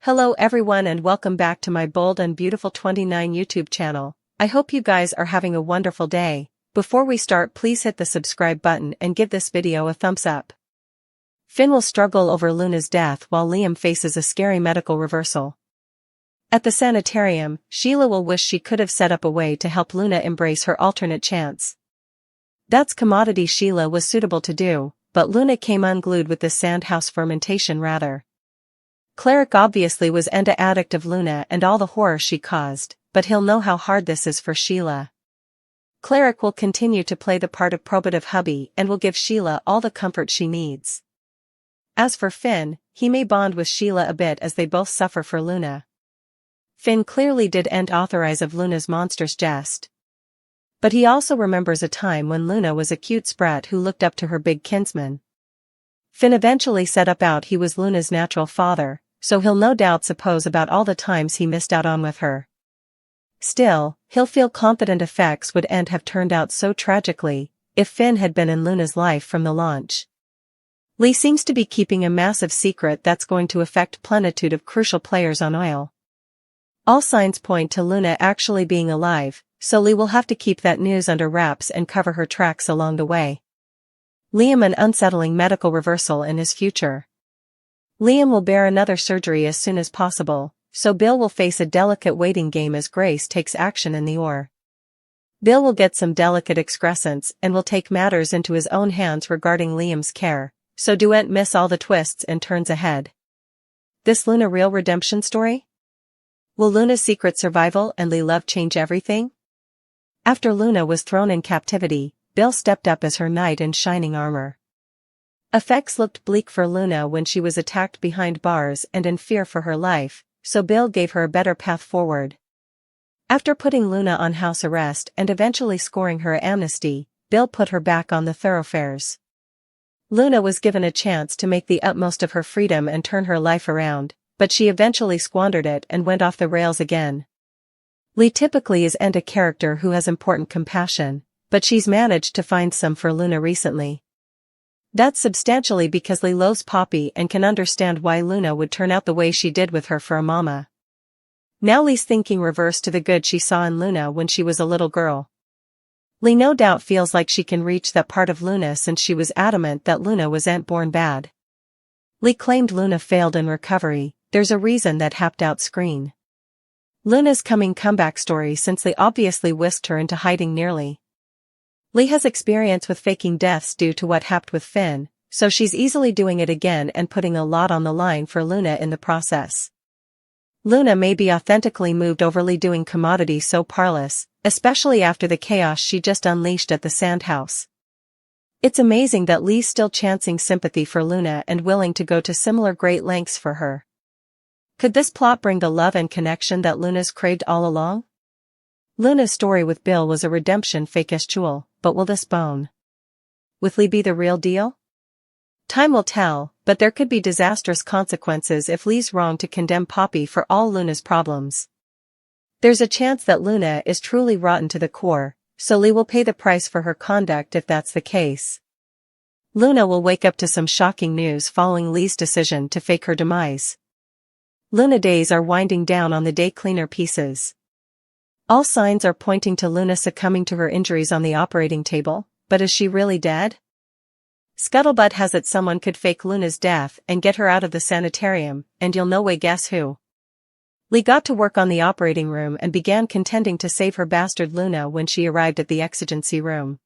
Hello everyone and welcome back to my Bold and Beautiful 29 YouTube channel. I hope you guys are having a wonderful day. Before we start, please hit the subscribe button and give this video a thumbs up. Finn will struggle over Luna's death while Liam faces a scary medical reversal. At the sanitarium, Sheila will wish she could have set up a way to help Luna embrace her alternate chance. That's commodity Sheila was suitable to do, but Luna came unglued with the sandhouse fermentation rather. Cleric obviously was an addict of Luna and all the horror she caused, but he'll know how hard this is for Sheila. Cleric will continue to play the part of probative hubby and will give Sheila all the comfort she needs. As for Finn, he may bond with Sheila a bit as they both suffer for Luna. Finn clearly didn't authorize of Luna's monstrous jest. But he also remembers a time when Luna was a cute sprat who looked up to her big kinsman. Finn eventually set up he was Luna's natural father, so he'll no doubt suppose about all the times he missed out on with her. Still, he'll feel confident effects wouldn't have turned out so tragically, if Finn had been in Luna's life from the launch. Lee seems to be keeping a massive secret that's going to affect plenitude of crucial players on Oil. All signs point to Luna actually being alive, so Lee will have to keep that news under wraps and cover her tracks along the way. Liam an unsettling medical reversal in his future. Liam will bear another surgery as soon as possible, so Bill will face a delicate waiting game as Grace takes action in the OR. Bill will get some delicate excrescence and will take matters into his own hands regarding Liam's care, so don't miss all the twists and turns ahead. This Luna real redemption story? Will Luna's secret survival and Lee love change everything? After Luna was thrown in captivity, Bill stepped up as her knight in shining armor. Effects looked bleak for Luna when she was attacked behind bars and in fear for her life, so Bill gave her a better path forward. After putting Luna on house arrest and eventually scoring her amnesty, Bill put her back on the thoroughfares. Luna was given a chance to make the utmost of her freedom and turn her life around, but she eventually squandered it and went off the rails again. Lee typically isn't a character who has important compassion, but she's managed to find some for Luna recently. That's substantially because Lee loves Poppy and can understand why Luna would turn out the way she did with her for a mama. Now Lee's thinking reversed to the good she saw in Luna when she was a little girl. Lee no doubt feels like she can reach that part of Luna since she was adamant that Luna wasn't born bad. Lee claimed Luna failed in recovery, there's a reason that happed out screen. Luna's coming comeback story since Lee obviously whisked her into hiding nearly. Lee has experience with faking deaths due to what happened with Finn, so she's easily doing it again and putting a lot on the line for Luna in the process. Luna may be authentically moved over Lee doing commodity so parlous, especially after the chaos she just unleashed at the sandhouse. It's amazing that Lee's still chancing sympathy for Luna and willing to go to similar great lengths for her. Could this plot bring the love and connection that Luna's craved all along? Luna's story with Bill was a redemption fake as jewel, but will this bone with Lee be the real deal? Time will tell, but there could be disastrous consequences if Lee's wrong to condemn Poppy for all Luna's problems. There's a chance that Luna is truly rotten to the core, so Lee will pay the price for her conduct if that's the case. Luna will wake up to some shocking news following Lee's decision to fake her demise. Luna days are winding down on the day cleaner pieces. All signs are pointing to Luna succumbing to her injuries on the operating table, but is she really dead? Scuttlebutt has it someone could fake Luna's death and get her out of the sanitarium, and you'll no way guess who. Lee got to work on the operating room and began contending to save her bastard Luna when she arrived at the exigency room.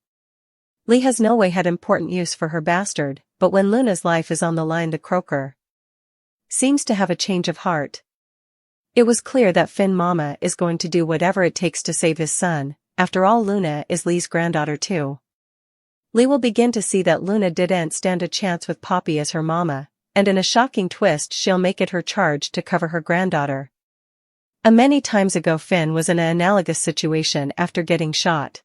Lee has no way had important use for her bastard, but when Luna's life is on the line the croaker seems to have a change of heart. It was clear that Finn Mama is going to do whatever it takes to save his son, after all Luna is Lee's granddaughter too. Lee will begin to see that Luna didn't stand a chance with Poppy as her mama, and in a shocking twist she'll make it her charge to cover her granddaughter. Many times ago Finn was in an analogous situation after getting shot.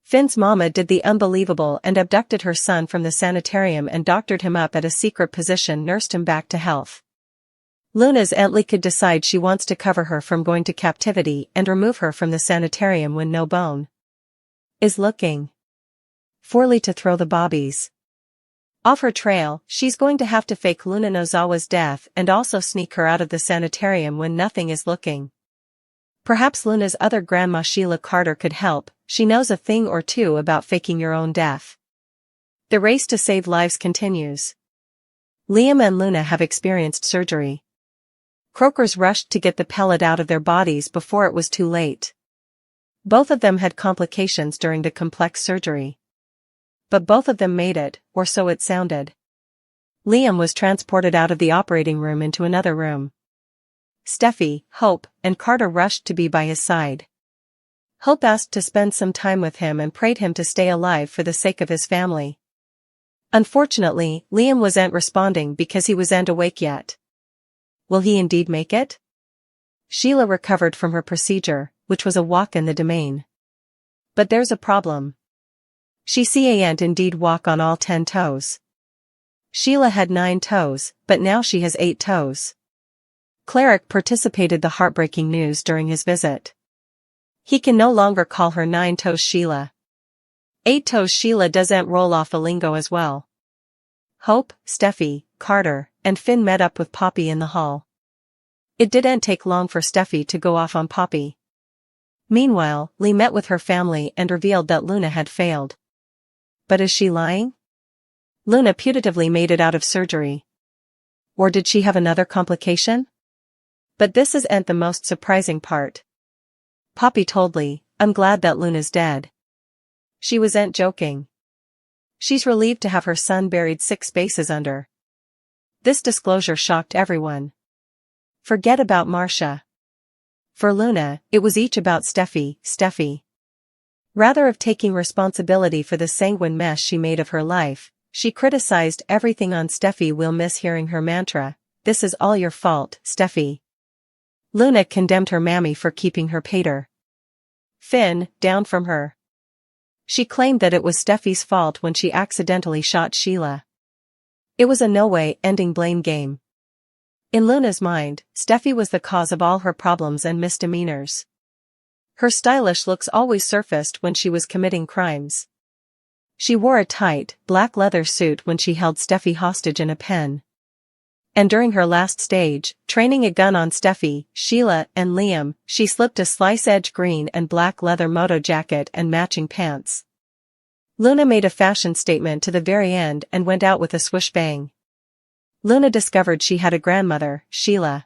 Finn's mama did the unbelievable and abducted her son from the sanitarium and doctored him up at a secret position, nursed him back to health. Luna's Aunt Lee could decide she wants to cover her from going to captivity and remove her from the sanitarium when no bone is looking for Lee to throw the bobbies. Off her trail, she's going to have to fake Luna Nozawa's death and also sneak her out of the sanitarium when nothing is looking. Perhaps Luna's other grandma Sheila Carter could help. She knows a thing or two about faking your own death. The race to save lives continues. Liam and Luna have experienced surgery. Croakers rushed to get the pellet out of their bodies before it was too late. Both of them had complications during the complex surgery. But both of them made it, or so it sounded. Liam was transported out of the operating room into another room. Steffi, Hope, and Carter rushed to be by his side. Hope asked to spend some time with him and prayed him to stay alive for the sake of his family. Unfortunately, Liam wasn't responding because he wasn't awake yet. Will he indeed make it? Sheila recovered from her procedure, which was a walk in the domain. But there's a problem. She can't indeed walk on all 10 toes. Sheila had 9 toes, but now she has 8 toes. Cleric participated the heartbreaking news during his visit. He can no longer call her 9 toes Sheila. 8 toes Sheila doesn't roll off a lingo as well. Hope, Steffi, Carter, and Finn met up with Poppy in the hall. It didn't take long for Steffi to go off on Poppy. Meanwhile, Lee met with her family and revealed that Luna had failed. But is she lying? Luna putatively made it out of surgery. Or did she have another complication? But this isn't the most surprising part. Poppy told Lee, "I'm glad that Luna's dead." She wasn't joking. She's relieved to have her son buried 6 spaces under. This disclosure shocked everyone. Forget about Marcia. For Luna, it was each about Steffi. Rather of taking responsibility for the sanguine mess she made of her life, she criticized everything on Steffi. We'll miss hearing her mantra, "This is all your fault, Steffi." Luna condemned her mammy for keeping her pater. Finn, down from her. She claimed that it was Steffi's fault when she accidentally shot Sheila. It was a no-way ending blame game. In Luna's mind, Steffi was the cause of all her problems and misdemeanors. Her stylish looks always surfaced when she was committing crimes. She wore a tight, black leather suit when she held Steffi hostage in a pen. And during her last stage, training a gun on Steffi, Sheila, and Liam, she slipped a slice-edge green and black leather moto jacket and matching pants. Luna made a fashion statement to the very end and went out with a swoosh bang. Luna discovered she had a grandmother, Sheila.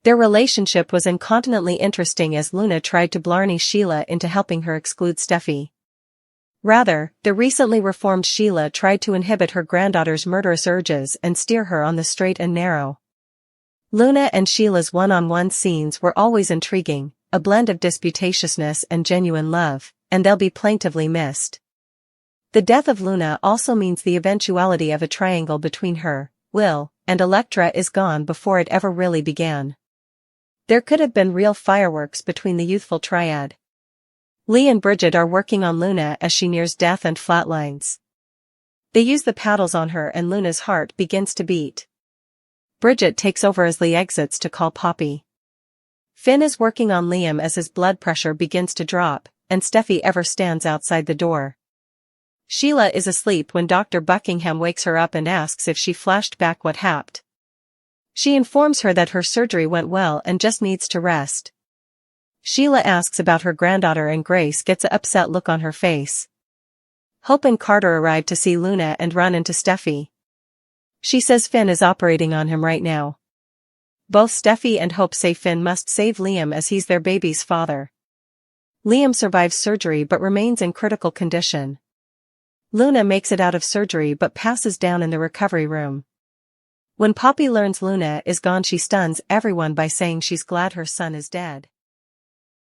Their relationship was incontinently interesting as Luna tried to blarney Sheila into helping her exclude Steffi. Rather, the recently reformed Sheila tried to inhibit her granddaughter's murderous urges and steer her on the straight and narrow. Luna and Sheila's one-on-one scenes were always intriguing, a blend of disputatiousness and genuine love, and they'll be plaintively missed. The death of Luna also means the eventuality of a triangle between her, Will, and Electra is gone before it ever really began. There could have been real fireworks between the youthful triad. Lee and Bridget are working on Luna as she nears death and flatlines. They use the paddles on her and Luna's heart begins to beat. Bridget takes over as Lee exits to call Poppy. Finn is working on Liam as his blood pressure begins to drop, and Steffi ever stands outside the door. Sheila is asleep when Dr. Buckingham wakes her up and asks if she flashed back what happened. She informs her that her surgery went well and just needs to rest. Sheila asks about her granddaughter and Grace gets an upset look on her face. Hope and Carter arrive to see Luna and run into Steffi. She says Finn is operating on him right now. Both Steffi and Hope say Finn must save Liam as he's their baby's father. Liam survives surgery but remains in critical condition. Luna makes it out of surgery but passes down in the recovery room. When Poppy learns Luna is gone, she stuns everyone by saying she's glad her son is dead.